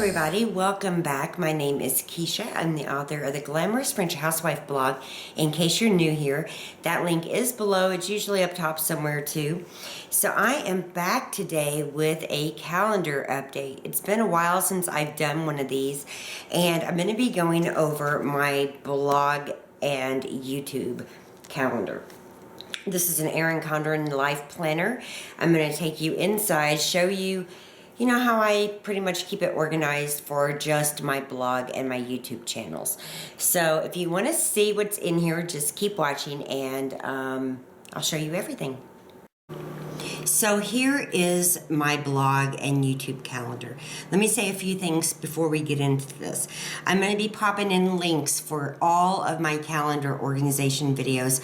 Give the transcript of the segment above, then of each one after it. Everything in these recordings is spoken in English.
everybody, welcome back. My name is Kisha. I'm the author of the Glamorous French Housewife blog. In case you're new here, that link is below. It's usually up top somewhere too. So I am back today with a calendar update. It's been a while since I've done one of these, and I'm going to be going over my blog and YouTube calendar. This is an Erin Condren life planner. I'm going to take you inside, show you how I pretty much keep it organized for just my blog and my YouTube channels. So if you want to see what's in here, just keep watching and I'll show you everything. So here is my blog and YouTube calendar. Let me say a few things before we get into this. I'm going to be popping in links for all of my calendar organization videos.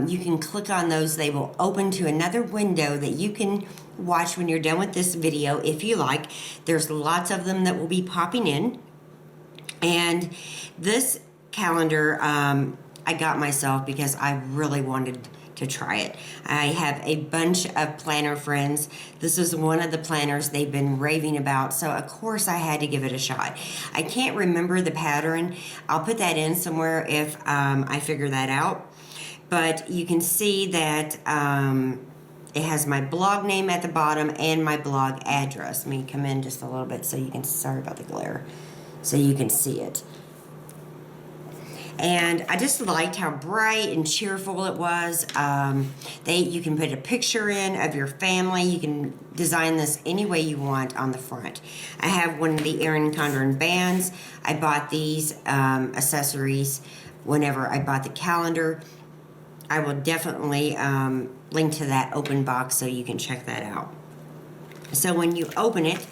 You can click on those. They will open to another window that you can watch when you're done with this video if you like. There's lots of them that will be popping in. And this calendar I got myself because I really wanted to try it. I have a bunch of planner friends. This was one of the planners they've been raving about, so of course I had to give it a shot. I can't remember the pattern. I'll put that in somewhere if I figure that out. But you can see that it has my blog name at the bottom and my blog address. Let me come in just a little bit so you can, sorry about the glare, so you can see it. And I just liked how bright and cheerful it was. You can put a picture in of your family. You can design this any way you want on the front. I have one of the Erin Condren bands. I bought these accessories whenever I bought the calendar. I will definitely link to that open box so you can check that out. So when you open it,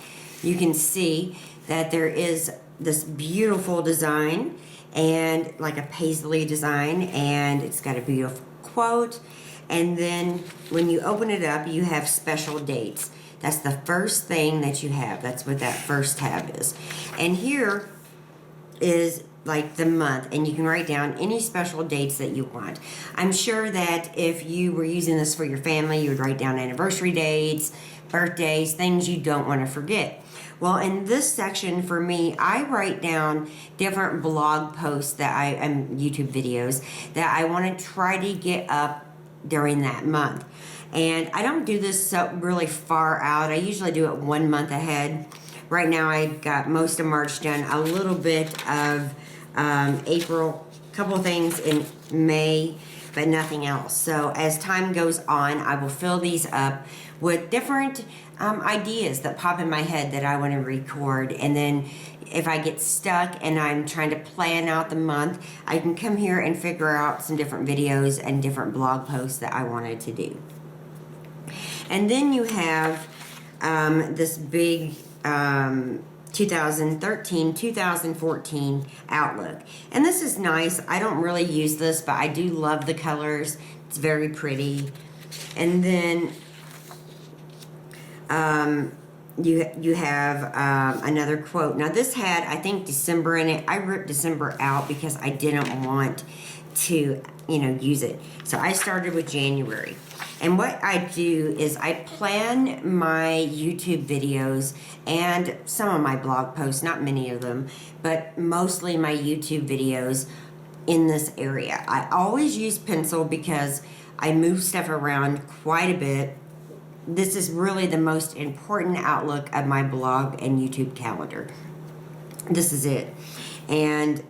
you can see that there is this beautiful design, and like a paisley design, and it's got a beautiful quote. And then when you open it up, you have special dates. That's the first thing that you have. That's what that first tab is. And here is like the month, and you can write down any special dates that you want. I'm sure that if you were using this for your family, you would write down anniversary dates, birthdays, things you don't want to forget. Well, in this section for me, I write down different blog posts and YouTube videos that I want to try to get up during that month. And I don't do this so really far out. I usually do it 1 month ahead. Right now I got most of March done, a little bit of April, a couple of things in May, but nothing else. So as time goes on, I will fill these up with different ideas that pop in my head that I want to record. And then if I get stuck and I'm trying to plan out the month, I can come here and figure out some different videos and different blog posts that I wanted to do. And then you have this big 2013-2014 outlook. And this is nice. I don't really use this, but I do love the colors. It's very pretty. And then you have another quote. Now this had, I think, December in it. I ripped December out because I didn't want to, use it. So I started with January. And what I do is I plan my YouTube videos and some of my blog posts, not many of them, but mostly my YouTube videos in this area. I always use pencil because I move stuff around quite a bit. This is really the most important outlook of my blog and YouTube calendar. This is it. And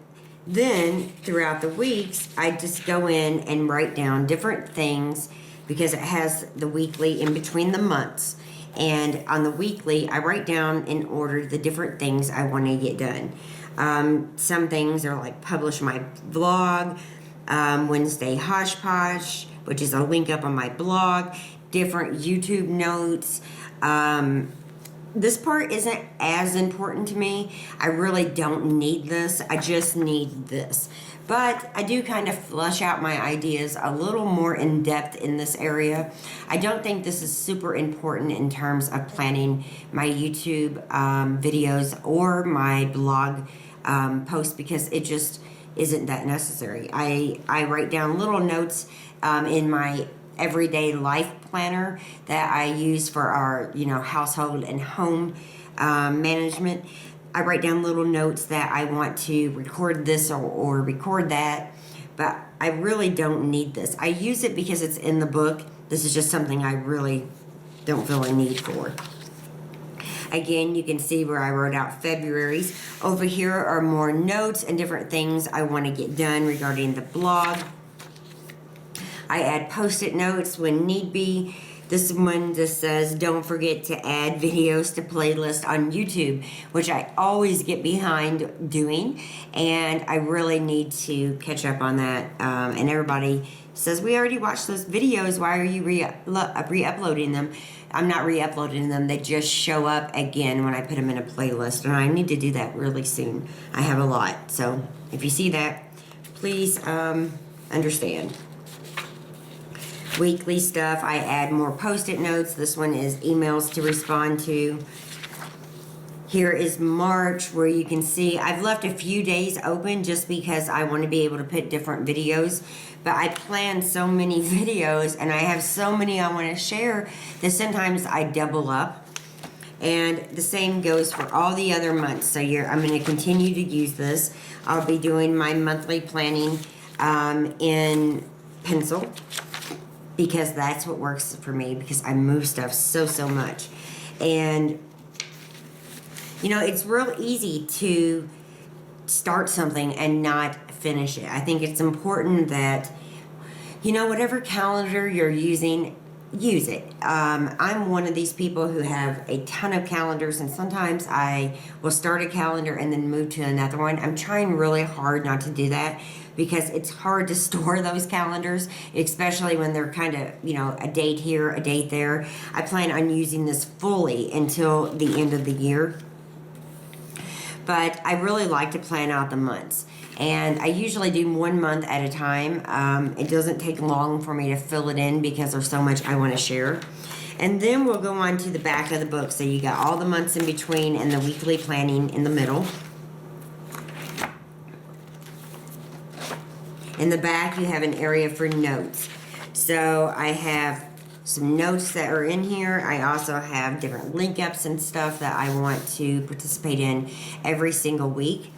then throughout the weeks, I just go in and write down different things because it has the weekly in between the months. And on the weekly, I write down in order the different things I want to get done. Some things are like publish my vlog, Wednesday Hodgepodge, which is a link up on my blog, different YouTube notes. This part isn't as important to me. I really don't need this. I just need this. But I do kind of flesh out my ideas a little more in depth in this area. I don't think this is super important in terms of planning my YouTube videos or my blog posts because it just isn't that necessary. I write down little notes in my everyday life planner that I use for our household and home management. I write down little notes that I want to record this or record that, but I really don't need this. I use it because it's in the book. This is just something I really don't feel a need for. Again, you can see where I wrote out February's. Over here are more notes and different things I want to get done regarding the blog. I add post-it notes when need be. This one just says, don't forget to add videos to playlist on YouTube, which I always get behind doing, and I really need to catch up on that. And everybody says, we already watched those videos. Why are you re-uploading them? I'm not re-uploading them. They just show up again when I put them in a playlist, and I need to do that really soon. I have a lot, so if you see that, please understand. Weekly stuff, I add more post-it notes. This one is emails to respond to. Here is March, where you can see I've left a few days open just because I want to be able to put different videos. But I plan so many videos and I have so many I want to share that sometimes I double up. And the same goes for all the other months. So I'm going to continue to use this. I'll be doing my monthly planning in pencil, because that's what works for me, because I move stuff so much. And you know, it's real easy to start something and not finish it. I think it's important that, you know, whatever calendar you're using, use it. I'm one of these people who have a ton of calendars, and sometimes I will start a calendar and then move to another one. I'm trying really hard not to do that, because it's hard to store those calendars, especially when they're kind of, you know, a date here, a date there. I plan on using this fully until the end of the year. But I really like to plan out the months. And I usually do 1 month at a time. It doesn't take long for me to fill it in because there's so much I want to share. And then we'll go on to the back of the book. So you got all the months in between and the weekly planning in the middle. In the back, you have an area for notes. So I have some notes that are in here. I also have different link ups and stuff that I want to participate in every single week.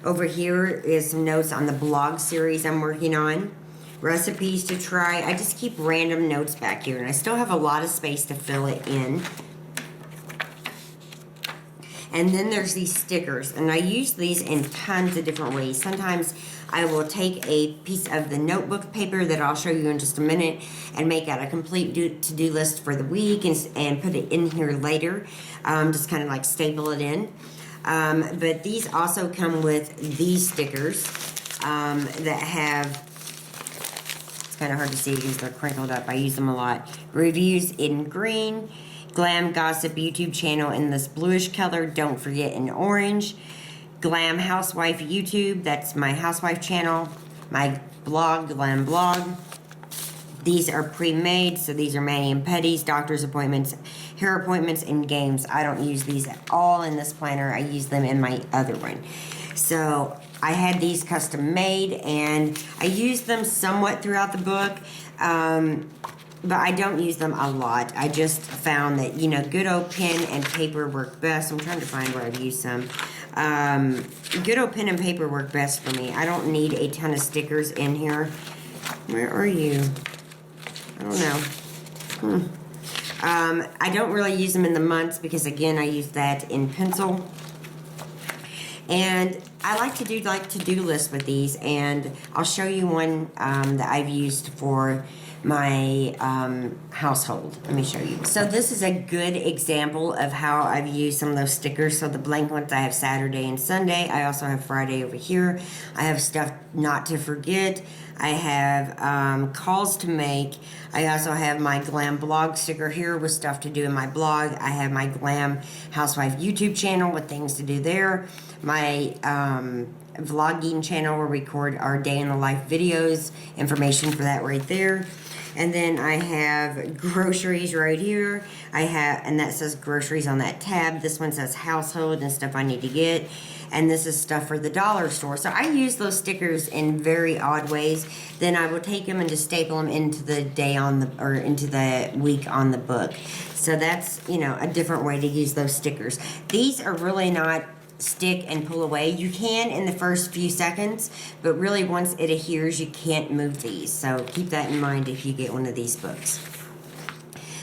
Over here is some notes on the blog series I'm working on. Recipes to try. I just keep random notes back here, and I still have a lot of space to fill it in. And then there's these stickers, and I use these in tons of different ways. Sometimes I will take a piece of the notebook paper that I'll show you in just a minute and make out a complete to-do list for the week and put it in here later. Just kind of like staple it in. But these also come with these stickers that have, it's kind of hard to see because they're crinkled up. I use them a lot. Reviews in green. Glam Gossip YouTube channel in this bluish color. Don't forget in orange. Glam Housewife YouTube. That's my housewife channel. My blog, Glam Blog. These are pre-made, so these are mani and pedis, doctor's appointments, hair appointments, and games. I don't use these at all in this planner. I use them in my other one. So I had these custom made, and I used them somewhat throughout the book. But I don't use them a lot. I just found that, you know, good old pen and paper work best. I'm trying to find where I've used some. Good old pen and paper work best for me. I don't need a ton of stickers in here. Where are you? I don't know. I don't really use them in the months because, again, I use that in pencil. And I like to do to-do lists with these, and I'll show you one that I've used for my household. Let me show you. So this is a good example of how I've used some of those stickers. So the blank ones, I have Saturday and Sunday. I also have Friday over here. I have stuff not to forget. I have calls to make. I also have my Glam blog sticker here with stuff to do in my blog. I have my Glam Housewife YouTube channel with things to do there. My vlogging channel where we record our day in the life videos. Information for that right there. And then I have groceries right here. And that says groceries on that tab. This one says household and stuff I need to get. And this is stuff for the dollar store. So I use those stickers in very odd ways. Then I will take them and just staple them into the day into the week on the book. So that's, you know, a different way to use those stickers. These are really not stick and pull away. You can in the first few seconds, but really once it adheres, you can't move these. So keep that in mind if you get one of these books.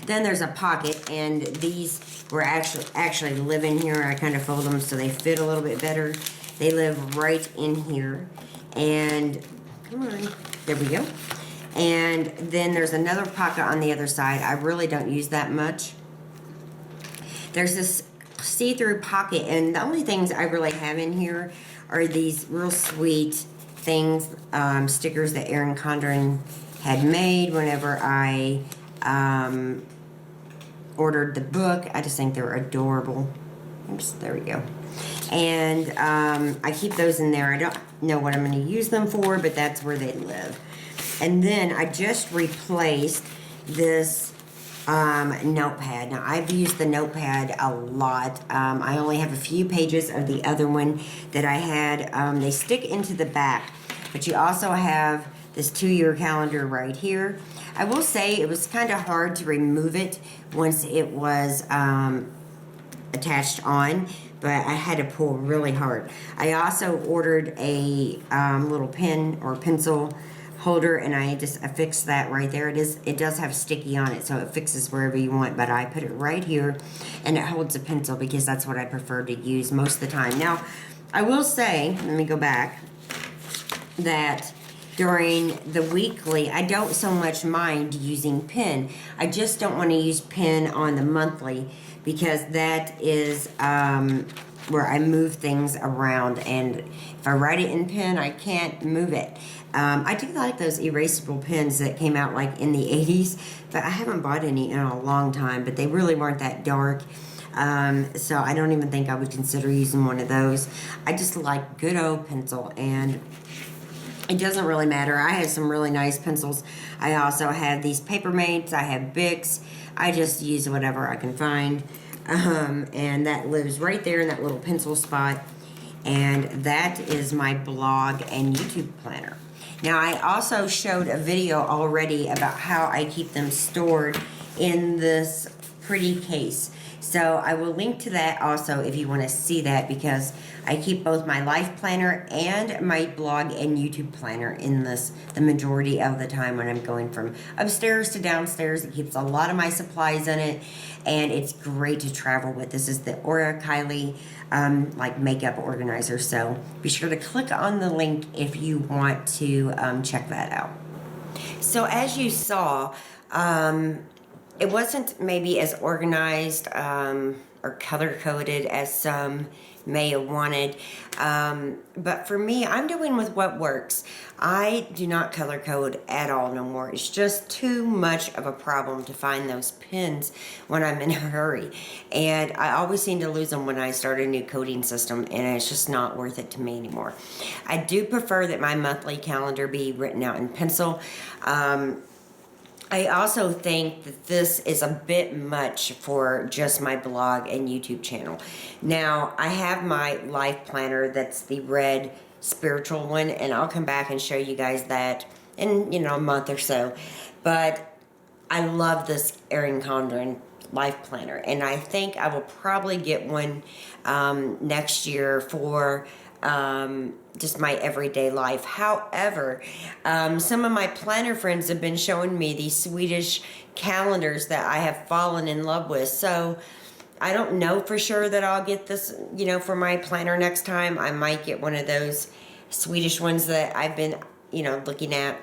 Then there's a pocket, and these were actually live in here. I kind of fold them so they fit a little bit better. They live right in here. And come on, there we go. And then there's another pocket on the other side. I really don't use that much. There's this see-through pocket, and the only things I really have in here are these real sweet things, stickers that Erin Condren had made whenever I ordered the book. I just think they're adorable. Oops, there we go. And I keep those in there. I don't know what I'm going to use them for, but that's where they live. And then I just replaced this notepad. Now, I've used the notepad a lot. I only have a few pages of the other one that I had. They stick into the back, but you also have this 2-year calendar right here. I will say it was kind of hard to remove it once it was attached on, but I had to pull really hard. I also ordered a little pen or pencil holder, and I just affixed that right there. It does have sticky on it, so it fixes wherever you want, but I put it right here, and it holds a pencil because that's what I prefer to use most of the time. Now, I will say, let me go back, that during the weekly, I don't so much mind using pen. I just don't want to use pen on the monthly because that is where I move things around, and if I write it in pen, I can't move it. I do like those erasable pens that came out like in the 80s, but I haven't bought any in a long time, but they really weren't that dark. So I don't even think I would consider using one of those. I just like good old pencil, and it doesn't really matter. I have some really nice pencils. I also have these Papermates. I have Bics. I just use whatever I can find. And that lives right there in that little pencil spot. And that is my blog and YouTube planner. Now, I also showed a video already about how I keep them stored in this pretty case. So I will link to that also if you want to see that, because I keep both my life planner and my blog and YouTube planner in this the majority of the time when I'm going from upstairs to downstairs. It keeps a lot of my supplies in it, and it's great to travel with. This is the Aura Kylie like makeup organizer. So be sure to click on the link if you want to check that out. So as you saw, it wasn't maybe as organized or color-coded as some may have wanted. But for me, I'm doing with what works. I do not color code at all no more. It's just too much of a problem to find those pins when I'm in a hurry. And I always seem to lose them when I start a new coding system, and it's just not worth it to me anymore. I do prefer that my monthly calendar be written out in pencil. I also think that this is a bit much for just my blog and YouTube channel. Now, I have my life planner that's the red spiritual one, and I'll come back and show you guys that in, a month or so. But I love this Erin Condren life planner, and I think I will probably get one next year for just my everyday life. However, some of my planner friends have been showing me these Swedish calendars that I have fallen in love with. So I don't know for sure that I'll get this, for my planner next time. I might get one of those Swedish ones that I've been, looking at.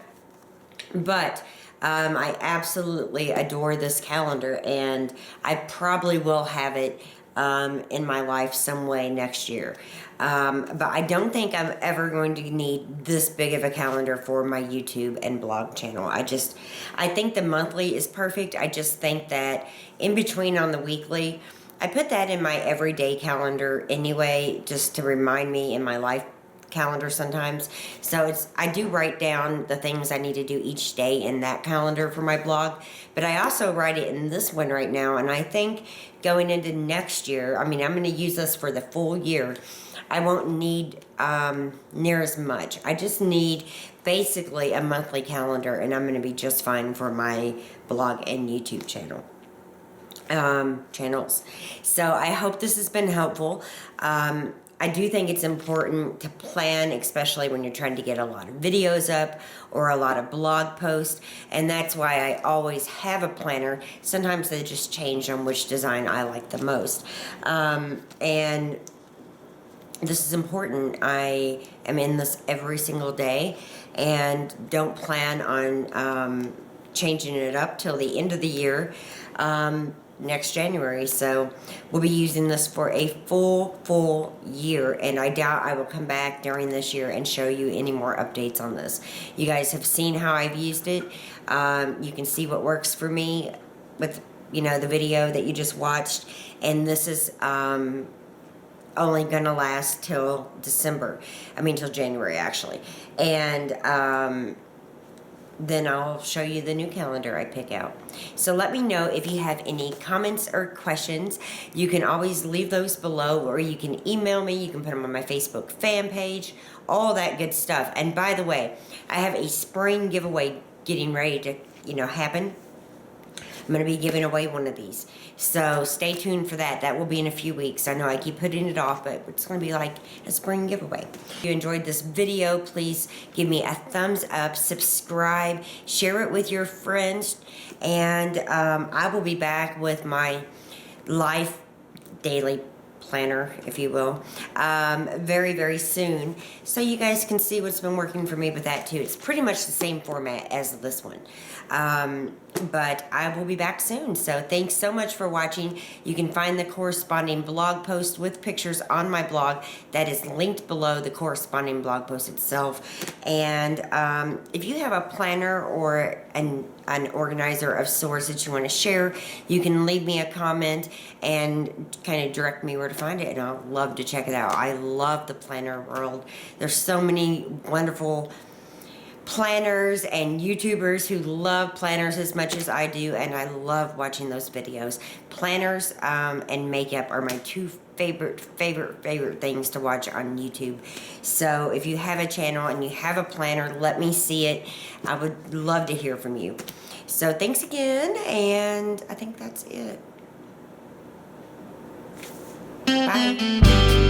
But I absolutely adore this calendar, and I probably will have it in my life some way next year. But I don't think I'm ever going to need this big of a calendar for my YouTube and blog channel. I think the monthly is perfect. I just think that in between on the weekly, I put that in my everyday calendar anyway, just to remind me in my life calendar sometimes. So I do write down the things I need to do each day in that calendar for my blog, but I also write it in this one right now. And I think going into next year, I'm going to use this for the full year. I won't need near as much. I just need basically a monthly calendar, and I'm going to be just fine for my blog and YouTube channels. So I hope this has been helpful. I do think it's important to plan, especially when you're trying to get a lot of videos up or a lot of blog posts, and that's why I always have a planner. Sometimes they just change on which design I like the most. And this is important. I am in this every single day and don't plan on changing it up till the end of the year. Next January, so we'll be using this for a full year, and I doubt I will come back during this year and show you any more updates on this. You guys have seen how I've used it. You can see what works for me with, you know, the video that you just watched, and this is only gonna last till till January actually, and then I'll show you the new calendar I pick out. So let me know if you have any comments or questions. You can always leave those below, or you can email me. You can put them on my Facebook fan page, all that good stuff. And by the way, I have a spring giveaway getting ready to, happen. I'm going to be giving away one of these. So stay tuned for that. That will be in a few weeks. I know I keep putting it off, but it's going to be like a spring giveaway. If you enjoyed this video, please give me a thumbs up, subscribe, share it with your friends, and I will be back with my life daily planner, if you will, very, very soon, so you guys can see what's been working for me with that too. It's pretty much the same format as this one, but I will be back soon. So thanks so much for watching. You can find the corresponding blog post with pictures on my blog. That is linked below the corresponding blog post itself. And if you have a planner or an organizer of sorts that you want to share, you can leave me a comment and kind of direct me where to find it, and I'll love to check it out. I love the planner world. There's so many wonderful planners and YouTubers who love planners as much as I do, and I love watching those videos. Planners and makeup are my two favorite things to watch on YouTube. So if you have a channel and you have a planner, let me see it. I would love to hear from you. So thanks again, and I think that's it. Bye.